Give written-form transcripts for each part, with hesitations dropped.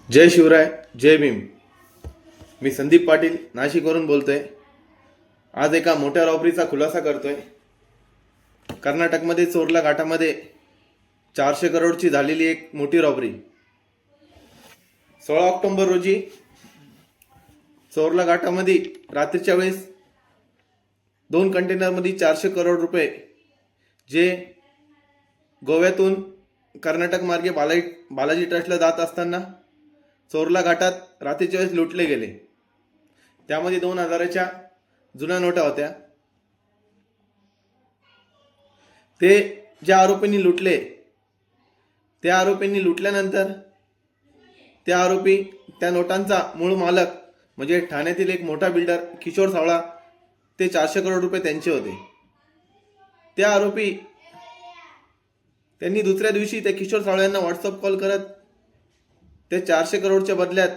जय शिवराय, जय भीम. मी संदीप पाटील नाशिकवरून बोलतोय. आज एका मोठ्या रॉबरीचा खुलासा करतोय. कर्नाटकमध्ये चोरला घाटामध्ये 400 करोडची झालेली एक मोठी रॉबरी. 16 ऑक्टोबर रोजी चोरला घाटामध्ये रात्रीच्या वेळेस 2 कंटेनरमध्ये 400 करोड रुपये जे गोव्यातून कर्नाटक मार्गे बालाजी ट्रस्टला जात असताना चोरला घाटात रात्रीच्या वेळेस लुटले गेले. त्यामध्ये 2000च्या जुन्या नोटा होत्या. ते ज्या आरोपींनी लुटले त्या आरोपींनी लुटल्यानंतर त्या आरोपी त्या नोटांचा मूळ मालक म्हणजे ठाण्यातील एक मोठा बिल्डर किशोर सावळा, ते 400 करोड रुपये त्यांचे होते. त्या आरोपी त्यांनी दुसऱ्या दिवशी त्या किशोर सावळा यांना व्हॉट्सअप कॉल करत ते 400 करोडच्या बदल्यात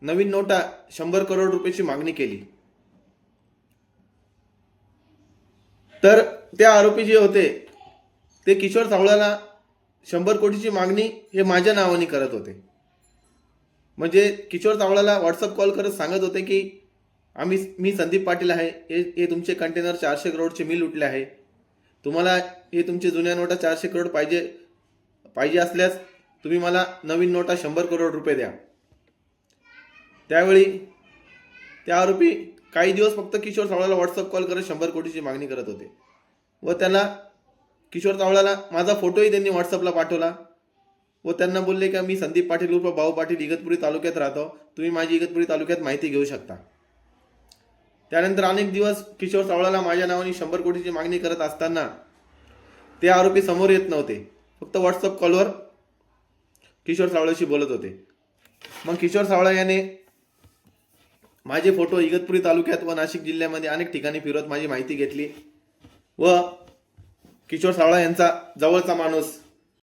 नवीन नोटा 100 करोड रुपयाची मागणी केली. तर त्या आरोपी जे होते ते किशोर सावळाला 100 कोटीची मागणी हे माझ्या नावाने करत होते. म्हणजे किशोर सावळाला व्हॉट्सअप कॉल करत सांगत होते की मी संदीप पाटील आहे, हे तुमचे कंटेनर 400 करोडचे मी लुटले आहे. तुम्हाला हे तुमचे जुन्या नोटा 400 करोड पाहिजे असल्यास तुम्ही मला नवीन नोटा 100 करोड रुपये द्या. त्यावेळी त्या आरोपी काही दिवस फक्त किशोर सावळाला व्हॉट्सअप कॉल करत 100 कोटीची मागणी करत होते व त्याला किशोर सावळाला माझा फोटोही त्यांनी व्हॉट्सअपला पाठवला व त्यांना बोलले की मी संदीप पाटील उर्फ भाऊ पाटील इगतपुरी तालुक्यात राहतो, तुम्ही माझी इगतपुरी तालुक्यात माहिती घेऊ शकता. त्यानंतर अनेक दिवस किशोर सावळाला माझ्या नावाने 100 कोटीची मागणी करत असताना ते आरोपी समोर येत नव्हते, फक्त व्हॉट्सअप कॉलवर किशोर सावळाशी बोलत होते. मग किशोर सावळा याने माझे फोटो इगतपुरी तालुक्यात व नाशिक जिल्ह्यामध्ये अनेक ठिकाणी फिरवत माझी माहिती घेतली व किशोर सावळा यांचा जवळचा माणूस